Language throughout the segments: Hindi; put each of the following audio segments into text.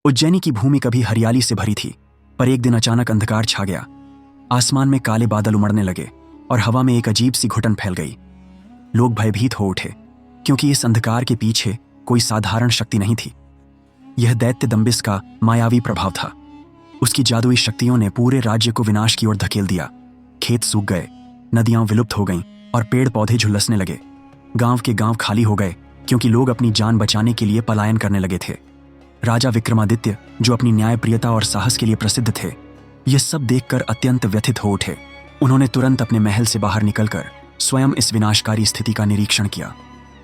उज्जैनी की भूमि कभी हरियाली से भरी थी, पर एक दिन अचानक अंधकार छा गया। आसमान में काले बादल उमड़ने लगे और हवा में एक अजीब सी घुटन फैल गई। लोग भयभीत हो उठे, क्योंकि इस अंधकार के पीछे कोई साधारण शक्ति नहीं थी। यह दैत्य दम्बिस का मायावी प्रभाव था। उसकी जादुई शक्तियों ने पूरे राज्य को विनाश की ओर धकेल दिया। खेत सूख गए, नदियां विलुप्त हो गईं और पेड़ पौधे झुलसने लगे। गांव के गांव खाली हो गए, क्योंकि लोग अपनी जान बचाने के लिए पलायन करने लगे थे। राजा विक्रमादित्य, जो अपनी न्यायप्रियता और साहस के लिए प्रसिद्ध थे, यह सब देखकर अत्यंत व्यथित हो उठे। उन्होंने तुरंत अपने महल से बाहर निकलकर स्वयं इस विनाशकारी स्थिति का निरीक्षण किया।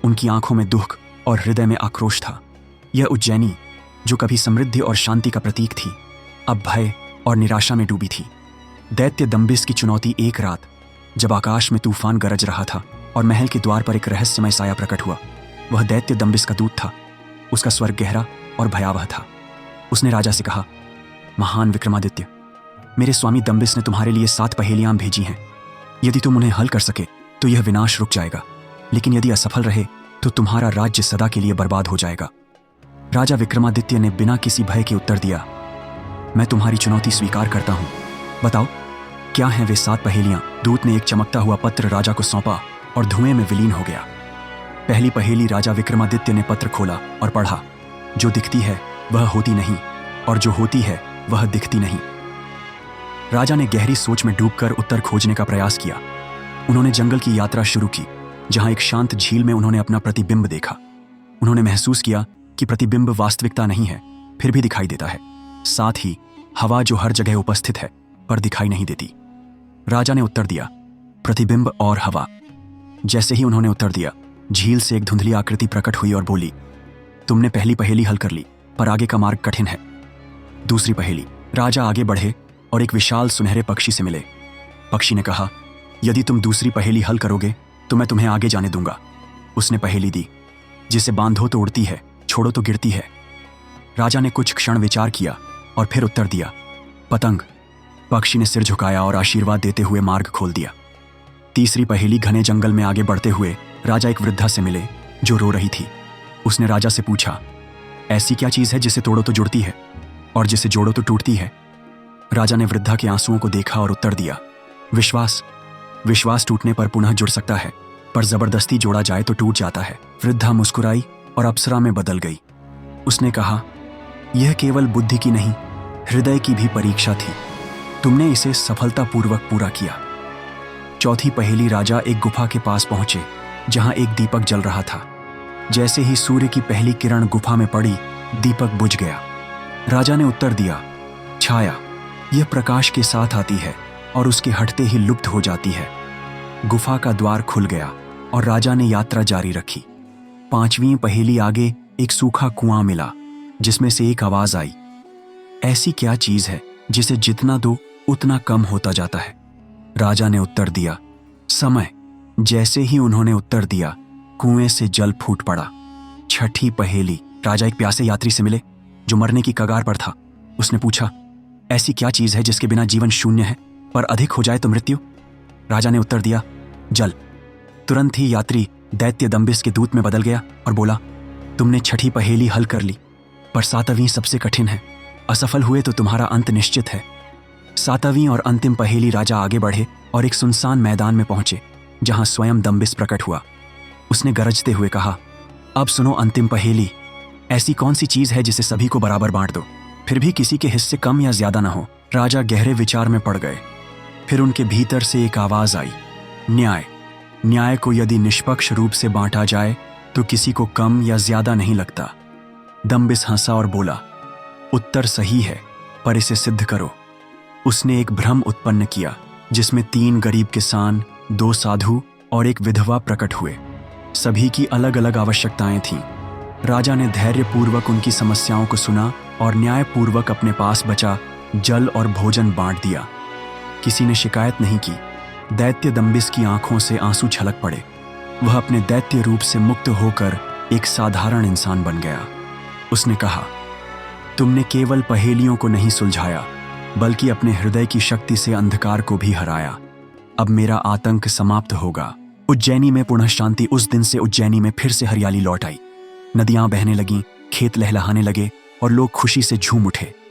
उनकी आंखों में दुख और हृदय में आक्रोश था। यह उज्जैनी, जो कभी समृद्धि और शांति का प्रतीक थी, अब भय और निराशा में डूबी थी। दैत्य दम्बिस की चुनौती एक रात, जब आकाश में तूफान गरज रहा था और महल के द्वार पर एक रहस्यमय साया प्रकट हुआ। वह दैत्य दम्बिस का दूत था। उसका स्वर गहरा और भयावह था। उसने राजा से कहा, महान विक्रमादित्य, मेरे स्वामी दम्बिस ने तुम्हारे लिए 7 पहेलियां भेजी हैं। यदि तुम उन्हें हल कर सके तो यह विनाश रुक जाएगा, लेकिन यदि असफल रहे तो तुम्हारा राज्य सदा के लिए बर्बाद हो जाएगा। राजा विक्रमादित्य ने बिना किसी भय के उत्तर दिया, मैं तुम्हारी चुनौती स्वीकार करता हूं। बताओ, क्या हैं वे 7 पहेलियां? दूत ने एक चमकता हुआ पत्र राजा को सौंपा और धुएं में विलीन हो गया। पहली पहेली। राजा विक्रमादित्य ने पत्र खोला और पढ़ा, जो दिखती है वह होती नहीं, और जो होती है वह दिखती नहीं। राजा ने गहरी सोच में डूबकर उत्तर खोजने का प्रयास किया। उन्होंने जंगल की यात्रा शुरू की, जहां एक शांत झील में उन्होंने अपना प्रतिबिंब देखा। उन्होंने महसूस किया कि प्रतिबिंब वास्तविकता नहीं है, फिर भी दिखाई देता है। साथ ही हवा, जो हर जगह उपस्थित है पर दिखाई नहीं देती। राजा ने उत्तर दिया, प्रतिबिंब और हवा। जैसे ही उन्होंने उत्तर दिया, झील से एक धुंधली आकृति प्रकट हुई और बोली, तुमने पहली पहेली हल कर ली, पर आगे का मार्ग कठिन है। दूसरी पहेली। राजा आगे बढ़े और एक विशाल सुनहरे पक्षी से मिले। पक्षी ने कहा, यदि तुम दूसरी पहेली हल करोगे तो मैं तुम्हें आगे जाने दूंगा। उसने पहेली दी, जिसे बांधो तो उड़ती है, छोड़ो तो गिरती है। राजा ने कुछ क्षण विचार किया और फिर उत्तर दिया, पतंग। पक्षी ने सिर झुकाया और आशीर्वाद देते हुए मार्ग खोल दिया। तीसरी पहेली। घने जंगल में आगे बढ़ते हुए राजा एक वृद्धा से मिले, जो रो रही थी। उसने राजा से पूछा, ऐसी क्या चीज है जिसे तोड़ो तो जुड़ती है और जिसे जोड़ो तो टूटती है? राजा ने वृद्धा के आंसुओं को देखा और उत्तर दिया, विश्वास। विश्वास टूटने पर पुनः जुड़ सकता है, पर जबरदस्ती जोड़ा जाए तो टूट जाता है। वृद्धा मुस्कुराई और अप्सरा में बदल गई। उसने कहा, यह केवल बुद्धि की नहीं, हृदय की भी परीक्षा थी। तुमने इसे सफलतापूर्वक पूरा किया। चौथी पहेली। राजा एक गुफा के पास पहुंचे, जहां एक दीपक जल रहा था। जैसे ही सूर्य की पहली किरण गुफा में पड़ी, दीपक बुझ गया। राजा ने उत्तर दिया, छाया। यह प्रकाश के साथ आती है और उसके हटते ही लुप्त हो जाती है। गुफा का द्वार खुल गया और राजा ने यात्रा जारी रखी। पांचवीं पहेली। आगे एक सूखा कुआं मिला, जिसमें से एक आवाज आई, ऐसी क्या चीज है जिसे जितना दो उतना कम होता जाता है? राजा ने उत्तर दिया, समय। जैसे ही उन्होंने उत्तर दिया, कुएं से जल फूट पड़ा। छठी पहेली। राजा एक प्यासे यात्री से मिले, जो मरने की कगार पर था। उसने पूछा, ऐसी क्या चीज है जिसके बिना जीवन शून्य है, पर अधिक हो जाए तो मृत्यु? राजा ने उत्तर दिया, जल। तुरंत ही यात्री दैत्य दम्बिस के दूत में बदल गया और बोला, तुमने छठी पहेली हल कर ली, पर 7वीं सबसे कठिन है। असफल हुए तो तुम्हारा अंत निश्चित है। 7वीं और अंतिम पहेली। राजा आगे बढ़े और एक सुनसान मैदान में पहुंचे, जहां स्वयं दम्बिस प्रकट हुआ। उसने गरजते हुए कहा, अब सुनो अंतिम पहेली। ऐसी कौन सी चीज है जिसे सभी को बराबर बांट दो, फिर भी किसी के हिस्से कम या ज्यादा ना हो? राजा गहरे विचार में पड़ गए। फिर उनके भीतर से एक आवाज आई, न्याय। न्याय को यदि निष्पक्ष रूप से बांटा जाए तो किसी को कम या ज्यादा नहीं लगता। दम्बिस हंसा और बोला, उत्तर सही है, पर इसे सिद्ध करो। उसने एक भ्रम उत्पन्न किया, जिसमें 3 गरीब किसान, 2 साधु और एक विधवा प्रकट हुए। सभी की अलग अलग आवश्यकताएं थीं। राजा ने धैर्यपूर्वक उनकी समस्याओं को सुना और न्यायपूर्वक अपने पास बचा जल और भोजन बांट दिया। किसी ने शिकायत नहीं की। दैत्य दम्बिस की आंखों से आंसू छलक पड़े। वह अपने दैत्य रूप से मुक्त होकर एक साधारण इंसान बन गया। उसने कहा, तुमने केवल पहेलियों को नहीं सुलझाया, बल्कि अपने हृदय की शक्ति से अंधकार को भी हराया। अब मेरा आतंक समाप्त होगा। उज्जैनी में पुनः शांति। उस दिन से उज्जैनी में फिर से हरियाली लौट आई। नदियां बहने लगीं, खेत लहलहाने लगे और लोग खुशी से झूम उठे।